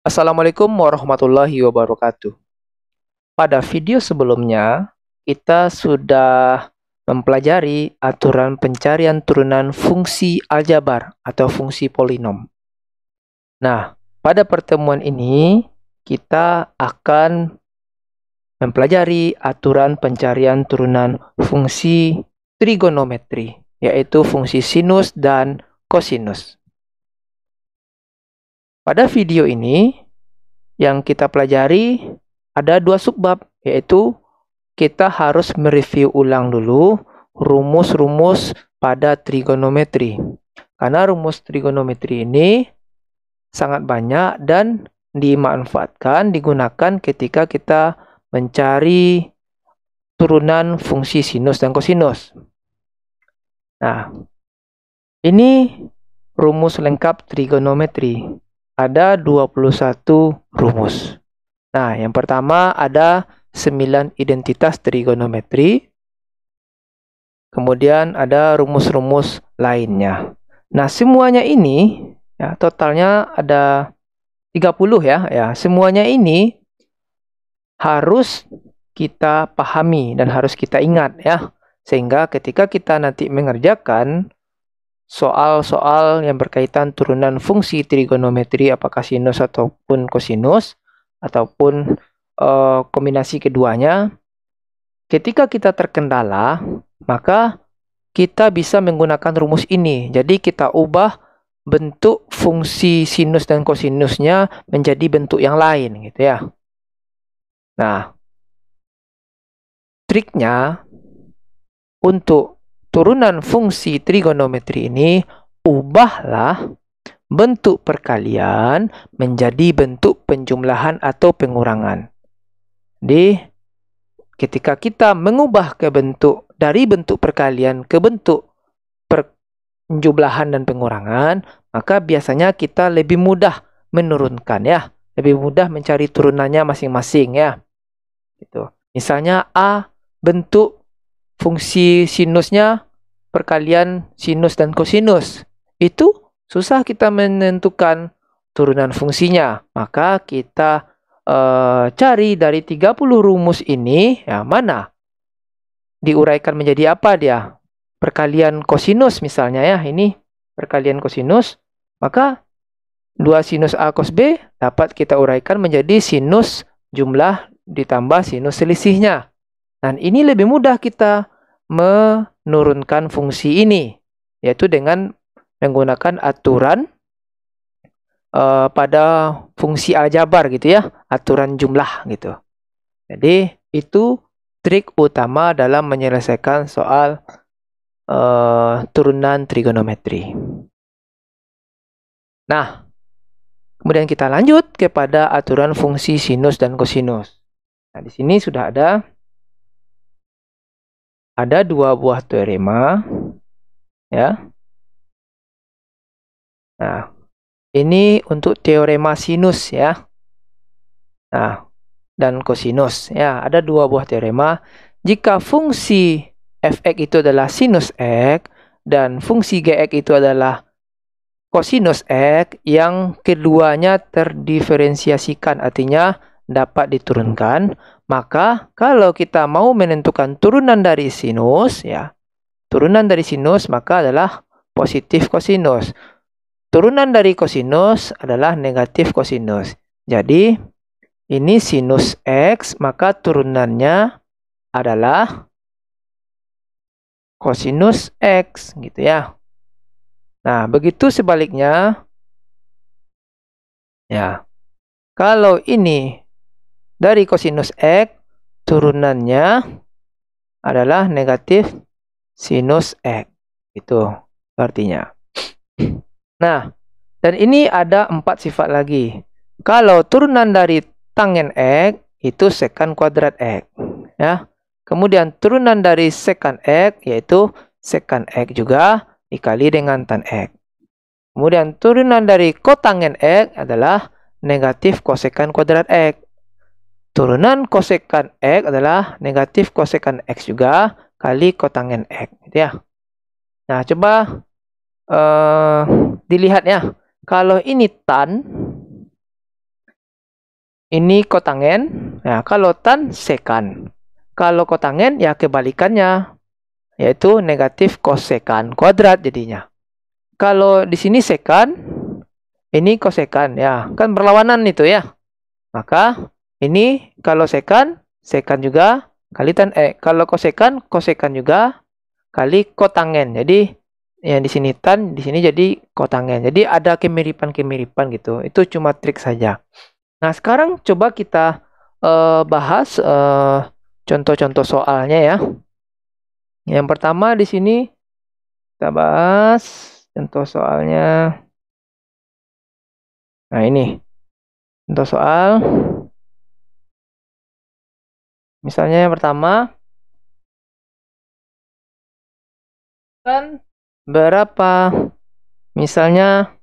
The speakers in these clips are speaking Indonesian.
Assalamualaikum warahmatullahi wabarakatuh. Pada video sebelumnya, kita sudah mempelajari aturan pencarian turunan fungsi aljabar atau fungsi polinom. Nah, pada pertemuan ini, kita akan mempelajari aturan pencarian turunan fungsi trigonometri, yaitu fungsi sinus dan kosinus. Pada video ini, yang kita pelajari ada dua subbab, yaitu kita harus mereview ulang dulu rumus-rumus pada trigonometri. Karena rumus trigonometri ini sangat banyak dan dimanfaatkan, digunakan ketika kita mencari turunan fungsi sinus dan kosinus. Nah, ini rumus lengkap trigonometri. Ada 21 rumus. Nah, yang pertama ada 9 identitas trigonometri. Kemudian ada rumus-rumus lainnya. Nah, semuanya ini ya totalnya ada 30 ya. Semuanya ini harus kita pahami dan harus kita ingat ya. Sehingga ketika kita nanti mengerjakan soal-soal yang berkaitan turunan fungsi trigonometri, apakah sinus ataupun kosinus, ataupun kombinasi keduanya, ketika kita terkendala, maka kita bisa menggunakan rumus ini. Jadi kita ubah bentuk fungsi sinus dan kosinusnya menjadi bentuk yang lain gitu ya. Nah, triknya untuk turunan fungsi trigonometri ini, ubahlah bentuk perkalian menjadi bentuk penjumlahan atau pengurangan. Jadi, ketika kita mengubah dari bentuk perkalian ke bentuk penjumlahan dan pengurangan, maka biasanya kita lebih mudah menurunkan ya, lebih mudah mencari turunannya masing-masing ya. Gitu. Misalnya A bentuk fungsi sinusnya perkalian sinus dan kosinus. Itu susah kita menentukan turunan fungsinya. Maka kita cari dari 30 rumus ini, ya mana diuraikan menjadi apa dia? Perkalian kosinus misalnya ya, ini perkalian kosinus. Maka 2 sinus A cos B dapat kita uraikan menjadi sinus jumlah ditambah sinus selisihnya. Dan ini lebih mudah kita menurunkan fungsi ini, yaitu dengan menggunakan aturan pada fungsi aljabar gitu ya, aturan jumlah gitu. Jadi itu trik utama dalam menyelesaikan soal turunan trigonometri. Nah, kemudian kita lanjut kepada aturan fungsi sinus dan kosinus. Nah, di sini sudah ada 2 buah teorema ya. Nah, ini untuk teorema sinus ya. Nah, dan kosinus ya, ada 2 buah teorema. Jika fungsi f(x) itu adalah sinus x dan fungsi gx itu adalah kosinus x, yang keduanya terdiferensiasikan, artinya dapat diturunkan, maka kalau kita mau menentukan turunan dari sinus ya, turunan dari sinus maka adalah positif kosinus. Turunan dari kosinus adalah negatif kosinus. Jadi ini sinus x, maka turunannya adalah kosinus x gitu ya. Nah, begitu sebaliknya. Ya. Kalau ini dari kosinus x, turunannya adalah negatif sinus x. Itu artinya. Nah, dan ini ada 4 sifat lagi. Kalau turunan dari tangen x itu sekant kuadrat x, ya. Kemudian turunan dari sekant x yaitu sekant x juga dikali dengan tan x. Kemudian turunan dari kotangen x adalah negatif kosekant kuadrat x. Turunan kosekant x adalah negatif kosekant x juga kali kotangen x, gitu ya. Nah, coba dilihat ya. Kalau ini tan, ini kotangen. Nah, kalau tan sekan. Kalau kotangen ya kebalikannya, yaitu negatif kosekan kuadrat jadinya. Kalau di sini sekan, ini kosekan ya, kan berlawanan itu ya. Maka ini kalau sekan, sekan juga kali tan kalau kosekan, kosekan juga kali kotangen. Jadi yang di sini tan, di sini jadi kotangen. Jadi ada kemiripan-kemiripan gitu. Itu cuma trik saja. Nah, sekarang coba kita bahas contoh-contoh soalnya ya. Yang pertama di sini kita bahas contoh soalnya. Nah, ini contoh soal. Misalnya yang pertama, kan berapa? Misalnya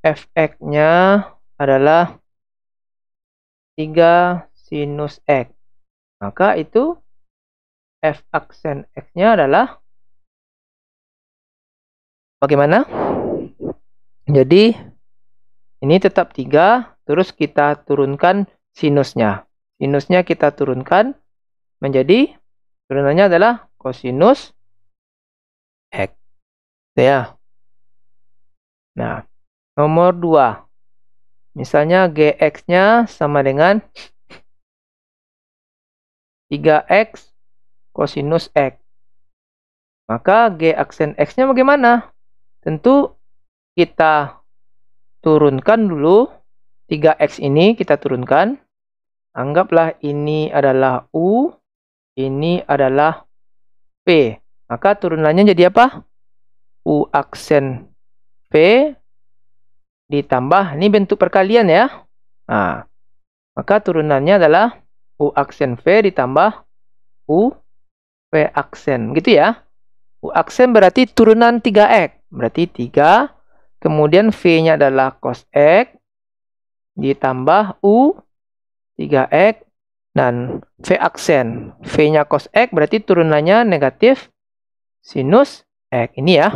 fx-nya adalah 3 sinus x. Maka itu f aksen x-nya adalah bagaimana? Jadi ini tetap 3, terus kita turunkan sinusnya. Sinusnya kita turunkan menjadi, turunannya adalah kosinus x. Ya. Nah, nomor 2. Misalnya gx-nya sama dengan 3x kosinus x. Maka g aksen x-nya bagaimana? Tentu kita turunkan dulu 3x ini kita turunkan. Anggaplah ini adalah U, ini adalah P. Maka turunannya jadi apa? U aksen P ditambah, ini bentuk perkalian ya. Nah, maka turunannya adalah U aksen V ditambah U V aksen. Gitu ya. U aksen berarti turunan 3x. Berarti 3. Kemudian V-nya adalah cos X ditambah U 3x dan V aksen. V-nya cos X berarti turunannya negatif sinus X. Ini ya.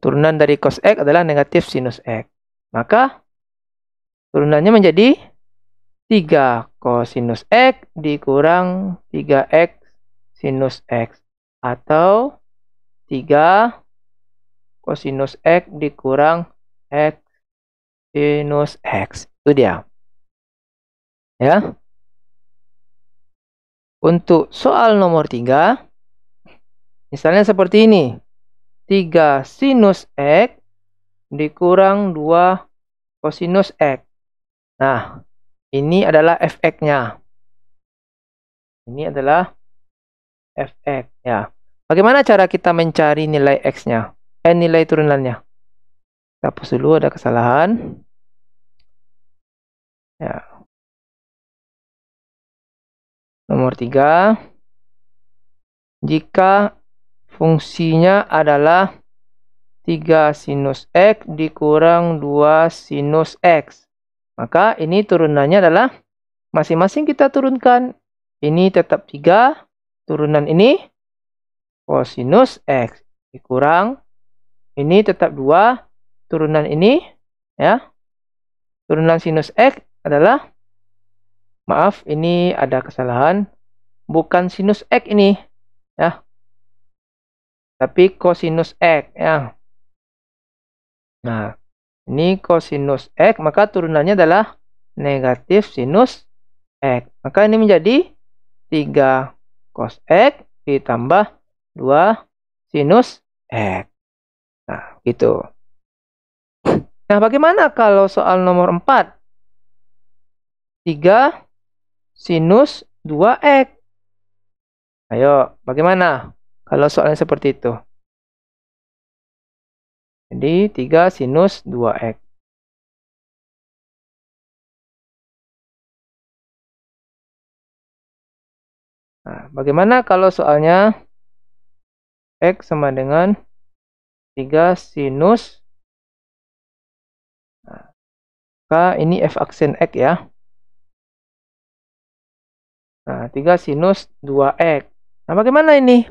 Turunan dari cos X adalah negatif sinus X. Maka turunannya menjadi 3 kosinus X dikurang 3x sinus X. Atau 3 kosinus X dikurang X sinus X. Itu dia. Ya. Untuk soal nomor 3, misalnya seperti ini. 3 sinus X dikurang 2 kosinus X. Nah, ini adalah fx-nya. Ini adalah fx ya. Bagaimana cara kita mencari nilai x-nya? Nilai turunannya. Kita hapus dulu, ada kesalahan. Ya. Nomor 3. Jika fungsinya adalah 3 sinus X dikurang 2 sinus X. Maka ini turunannya adalah masing-masing kita turunkan. Ini tetap 3. Turunan ini kosinus X dikurang. Ini tetap 2. Turunan ini ya. Turunan sinus X adalah, maaf ini ada kesalahan. Bukan sinus X ini ya. Tapi kosinus X ya. Nah, ini kosinus X, maka turunannya adalah negatif sinus X. Maka ini menjadi 3 cos X ditambah 2 sinus X. Nah, gitu. Nah, bagaimana kalau soal nomor 4? 3 sinus 2X. Ayo, bagaimana kalau soalnya seperti itu? Jadi 3 sinus 2X. Nah, bagaimana kalau soalnya X sama dengan 3 sinus. Nah, maka ini F aksen X ya. Nah, 3 sinus 2X. Nah, bagaimana ini?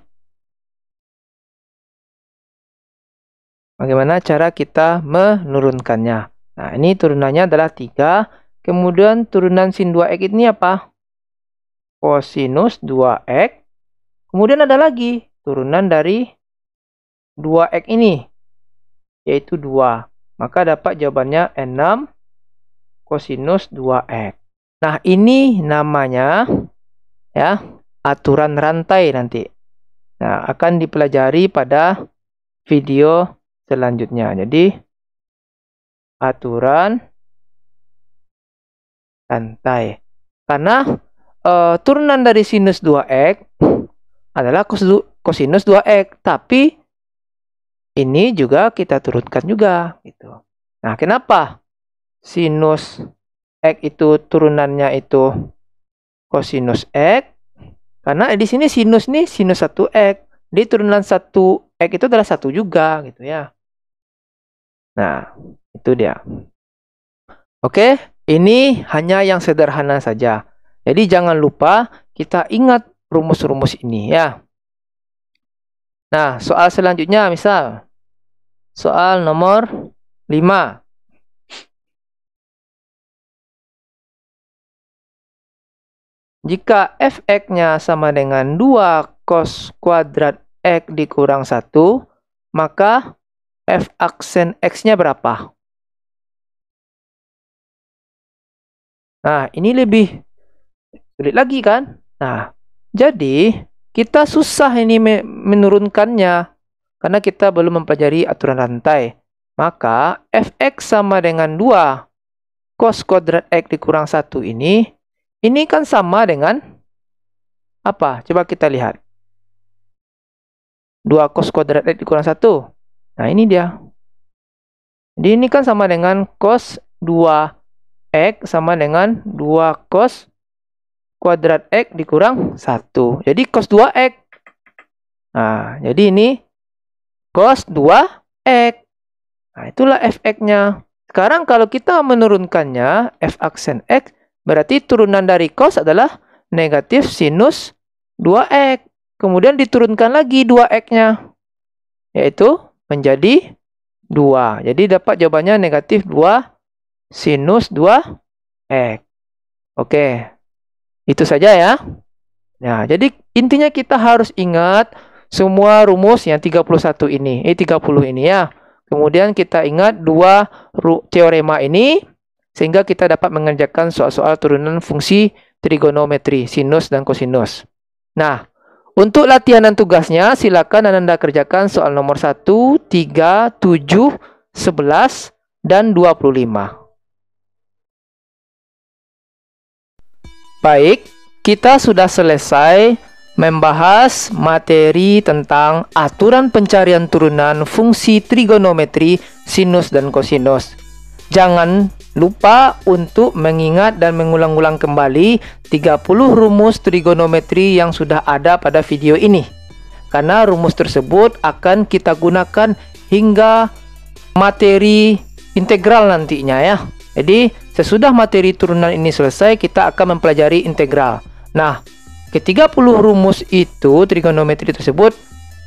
Bagaimana cara kita menurunkannya? Nah, ini turunannya adalah 3. Kemudian turunan sin 2x ini apa? Kosinus 2x. Kemudian ada lagi turunan dari 2x ini, yaitu 2. Maka dapat jawabannya 6 kosinus 2x. Nah, ini namanya ya aturan rantai nanti. Nah, akan dipelajari pada video selanjutnya. Jadi, aturan rantai. Karena turunan dari sinus 2x adalah kosinus 2x. Tapi, ini juga kita turunkan juga. Gitu. Nah, kenapa sinus x itu turunannya itu kosinus x? Karena di sini sinus nih sinus 1x. Di turunan 1x itu adalah 1 juga gitu ya. Nah, itu dia. Oke, ini hanya yang sederhana saja. Jadi jangan lupa kita ingat rumus-rumus ini ya. Nah, soal selanjutnya misal soal nomor 5. Jika fx-nya sama dengan 2 cos kuadrat x dikurang 1, maka f aksen x-nya berapa? Nah, ini lebih sulit lagi kan? Nah, jadi kita susah ini menurunkannya karena kita belum mempelajari aturan rantai. Maka fx sama dengan 2 cos kuadrat x dikurang 1 ini kan sama dengan apa? Coba kita lihat. 2 cos kuadrat x dikurang 1. Nah, ini dia. Jadi ini kan sama dengan cos 2x sama dengan 2 cos kuadrat x dikurang 1. Jadi cos 2x. Nah, jadi ini cos 2x. Nah, itulah fx-nya. Sekarang kalau kita menurunkannya, f aksen x, berarti turunan dari cos adalah negatif sinus 2x. Kemudian diturunkan lagi 2x-nya, yaitu menjadi 2. Jadi dapat jawabannya negatif 2 sinus 2x. Oke, itu saja ya. Nah, jadi intinya kita harus ingat semua rumus yang 31 ini. 30 ini ya. Kemudian kita ingat 2 teorema ini, sehingga kita dapat mengerjakan soal-soal turunan fungsi trigonometri, sinus dan kosinus. Nah, untuk latihan dan tugasnya, silakan Anda kerjakan soal nomor 1, 3, 7, 11, dan 25. Baik, kita sudah selesai membahas materi tentang aturan pencarian turunan fungsi trigonometri, sinus dan kosinus. Jangan lupa untuk mengingat dan mengulang-ulang kembali 30 rumus trigonometri yang sudah ada pada video ini. Karena rumus tersebut akan kita gunakan hingga materi integral nantinya ya. Jadi sesudah materi turunan ini selesai, kita akan mempelajari integral. Nah, ke-30 rumus itu trigonometri tersebut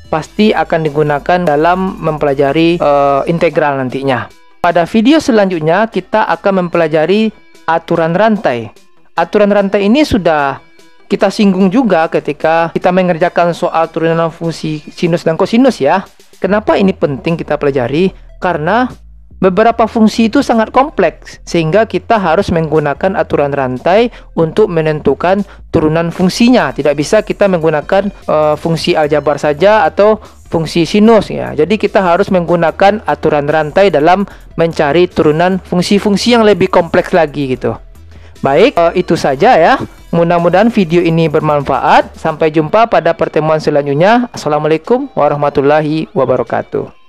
pasti akan digunakan dalam mempelajari integral nantinya. Pada video selanjutnya kita akan mempelajari aturan rantai. Aturan rantai ini sudah kita singgung juga ketika kita mengerjakan soal turunan fungsi sinus dan kosinus ya. Kenapa ini penting kita pelajari? Karena beberapa fungsi itu sangat kompleks, sehingga kita harus menggunakan aturan rantai untuk menentukan turunan fungsinya. Tidak bisa kita menggunakan fungsi aljabar saja atau fungsi sinus ya. Jadi kita harus menggunakan aturan rantai dalam mencari turunan fungsi-fungsi yang lebih kompleks lagi gitu. Baik, itu saja ya. Mudah-mudahan video ini bermanfaat. Sampai jumpa pada pertemuan selanjutnya. Assalamualaikum warahmatullahi wabarakatuh.